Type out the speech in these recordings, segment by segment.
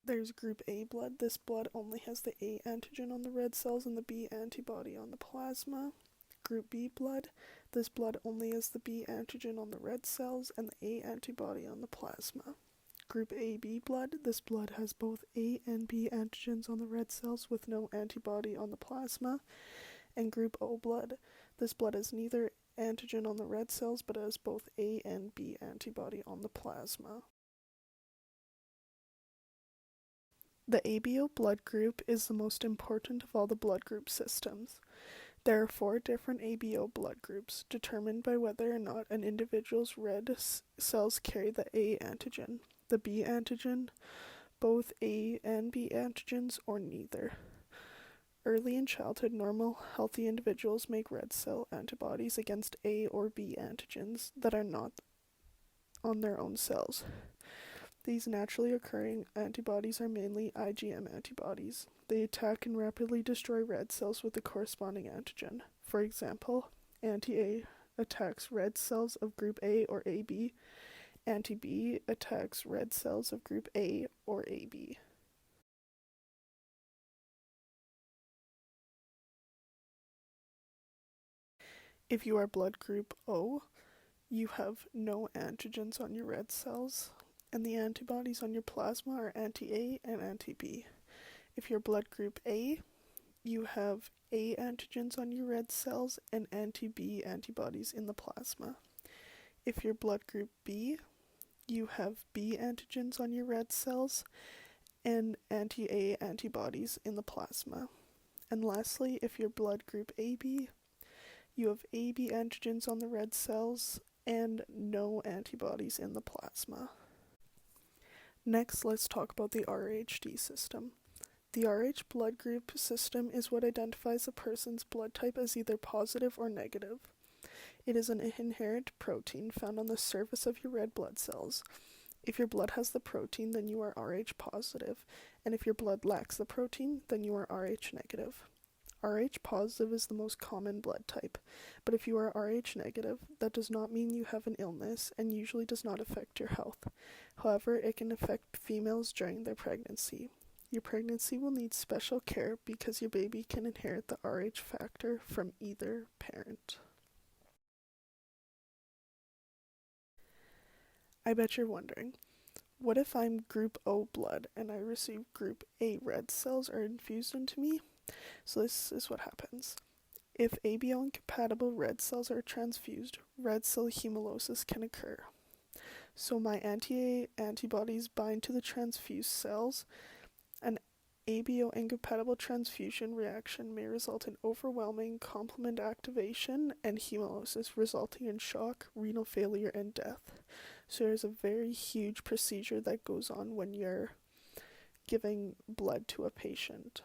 There's group A blood. This blood only has the A antigen on the red cells and the B antibody on the plasma. Group B blood. This blood only has the B antigen on the red cells and the A antibody on the plasma. Group AB blood. This blood has both A and B antigens on the red cells with no antibody on the plasma. And group O blood. This blood has neither antigen on the red cells but has both A and B antibody on the plasma. The ABO blood group is the most important of all the blood group systems. There are 4 different ABO blood groups, determined by whether or not an individual's red cells carry the A antigen, the B antigen, both A and B antigens, or neither. Early in childhood, normal, healthy individuals make red cell antibodies against A or B antigens that are not on their own cells. These naturally occurring antibodies are mainly IgM antibodies. They attack and rapidly destroy red cells with the corresponding antigen. For example, anti-A attacks red cells of group A or AB. Anti-B attacks red cells of group A or AB. If you are blood group O, you have no antigens on your red cells, and the antibodies on your plasma are anti-A and anti-B. If you're blood group A, you have A antigens on your red cells and anti-B antibodies in the plasma. If you're blood group B, you have B antigens on your red cells and anti-A antibodies in the plasma. And lastly, if you're blood group AB, you have AB antigens on the red cells and no antibodies in the plasma. Next, let's talk about the RhD system. The Rh blood group system is what identifies a person's blood type as either positive or negative. It is an inherent protein found on the surface of your red blood cells. If your blood has the protein, then you are Rh positive, and if your blood lacks the protein, then you are Rh negative. Rh positive is the most common blood type, but if you are Rh negative, that does not mean you have an illness and usually does not affect your health. However, it can affect females during their pregnancy. Your pregnancy will need special care because your baby can inherit the Rh factor from either parent. I bet you're wondering, what if I'm group O blood and I receive group A red cells are infused into me? So this is what happens. If ABO incompatible red cells are transfused, red cell hemolysis can occur. So my anti-A antibodies bind to the transfused cells. An ABO incompatible transfusion reaction may result in overwhelming complement activation and hemolysis, resulting in shock, renal failure, and death. So there's a very huge procedure that goes on when you're giving blood to a patient.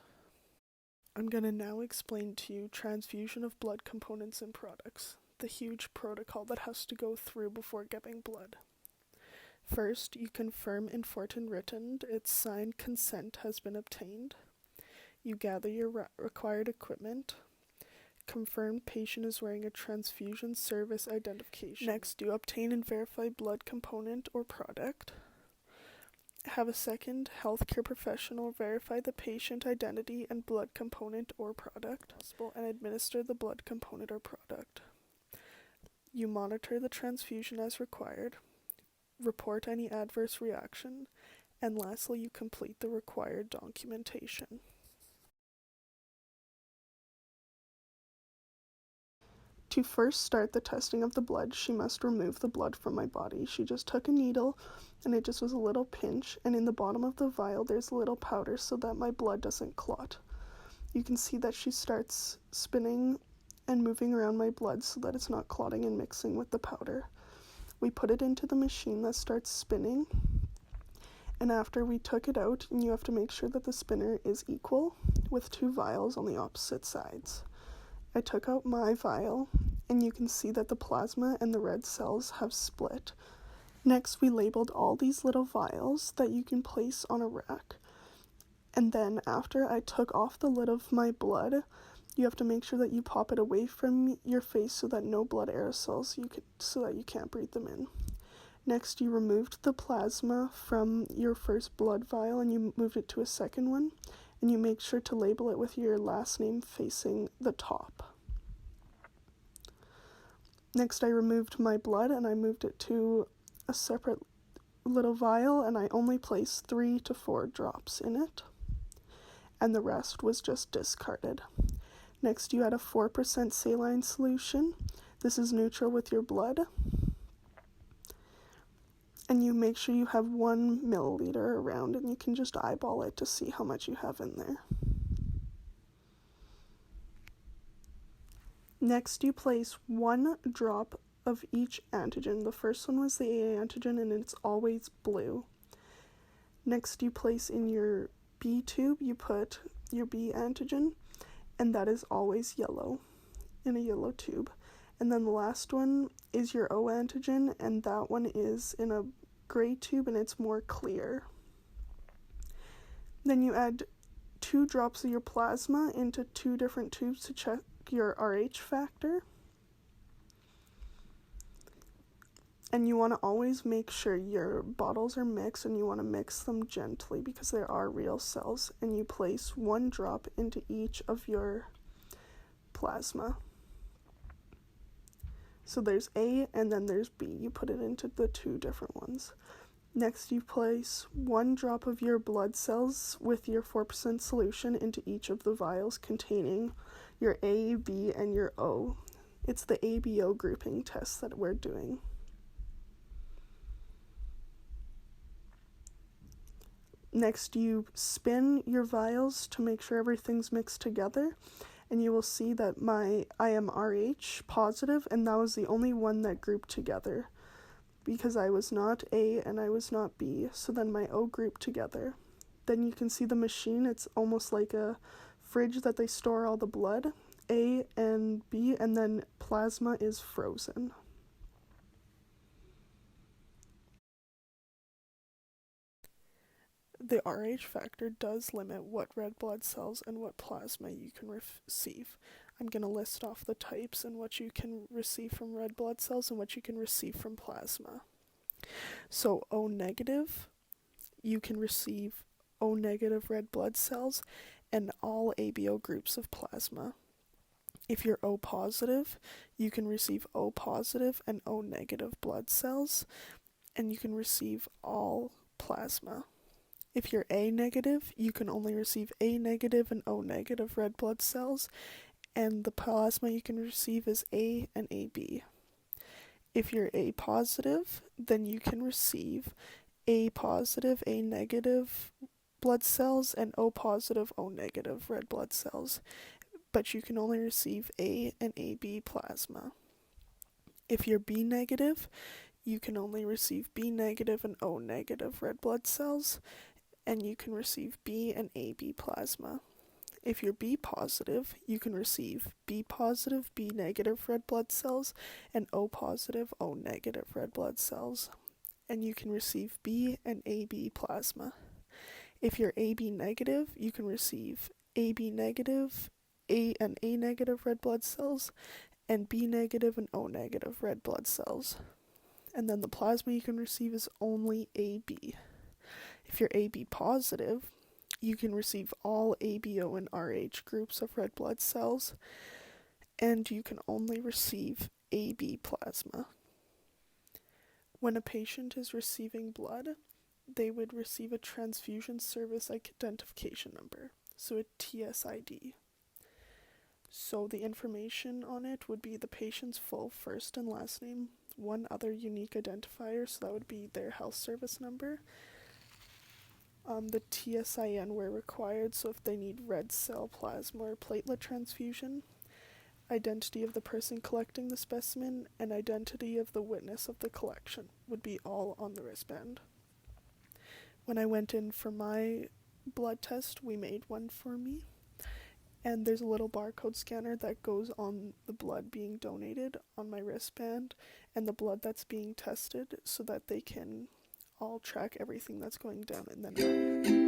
I'm going to now explain to you transfusion of blood components and products, the huge protocol that has to go through before giving blood. First, you confirm in fort and written its signed consent has been obtained. You gather your required equipment. Confirm patient is wearing a transfusion service identification. Next, you obtain and verify blood component or product. Have a second healthcare professional verify the patient identity and blood component or product, and administer the blood component or product. You monitor the transfusion as required, report any adverse reaction, and lastly, you complete the required documentation. To first start the testing of the blood, she must remove the blood from my body. She just took a needle, and it just was a little pinch, and in the bottom of the vial there's a little powder so that my blood doesn't clot. You can see that she starts spinning and moving around my blood so that it's not clotting and mixing with the powder. We put it into the machine that starts spinning, and after we took it out, you have to make sure that the spinner is equal with 2 vials on the opposite sides. I took out my vial, and you can see that the plasma and the red cells have split. Next, we labeled all these little vials that you can place on a rack. And then after I took off the lid of my blood, you have to make sure that you pop it away from your face so that no blood aerosols so that you can't breathe them in. Next, you removed the plasma from your first blood vial and you moved it to a second one, and you make sure to label it with your last name facing the top. Next, I removed my blood and I moved it to a separate little vial, and I only placed 3 to 4 drops in it, and the rest was just discarded. Next, you add a 4% saline solution. This is neutral with your blood. And you make sure you have 1 milliliter around, and you can just eyeball it to see how much you have in there. Next, you place 1 drop of each antigen. The first one was the A antigen, and it's always blue. Next, you place in your B tube, you put your B antigen, and that is always yellow, in a yellow tube. And then the last one is your O antigen, and that one is in a gray tube, and it's more clear. Then you add 2 drops of your plasma into 2 different tubes to check your RH factor. And you want to always make sure your bottles are mixed, and you want to mix them gently because there are real cells. And you place 1 drop into each of your plasma. So there's A and then there's B. You put it into the 2 different ones. Next, you place 1 drop of your blood cells with your 4% solution into each of the vials containing your A, B, and your O. It's the ABO grouping test that we're doing. Next, you spin your vials to make sure everything's mixed together, and you will see that I am RH positive, and that was the only one that grouped together, because I was not A and I was not B, so then my O grouped together. Then you can see the machine, it's almost like a fridge that they store all the blood, A and B, and then plasma is frozen. The RH factor does limit what red blood cells and what plasma you can receive. I'm going to list off the types and what you can receive from red blood cells and what you can receive from plasma. So O negative, you can receive O negative red blood cells and all ABO groups of plasma. If you're O positive, you can receive O positive and O negative blood cells, and you can receive all plasma. If you're A negative, you can only receive A negative and O negative red blood cells, and the plasma you can receive is A and AB. If you're A positive, then you can receive A positive, A negative blood cells, and O positive, O negative red blood cells, but you can only receive A and AB plasma. If you're B negative, you can only receive B negative and O negative red blood cells, and you can receive B and AB plasma. If you're B positive, you can receive B positive, B negative red blood cells, and O positive, O negative red blood cells, and you can receive B and AB plasma. If you're AB negative, you can receive AB negative, A and A negative red blood cells, and B negative and O negative red blood cells. And then the plasma you can receive is only AB. If you're AB positive, you can receive all ABO and RH groups of red blood cells, and you can only receive AB plasma. When a patient is receiving blood, they would receive a transfusion service identification number, so a TSID. So the information on it would be the patient's full first and last name, 1 other unique identifier, so that would be their health service number, the TSIN where required, so if they need red cell plasma or platelet transfusion, identity of the person collecting the specimen, and identity of the witness of the collection would be all on the wristband. When I went in for my blood test, we made one for me, and there's a little barcode scanner that goes on the blood being donated on my wristband and the blood that's being tested so that they can all track everything that's going down in the night.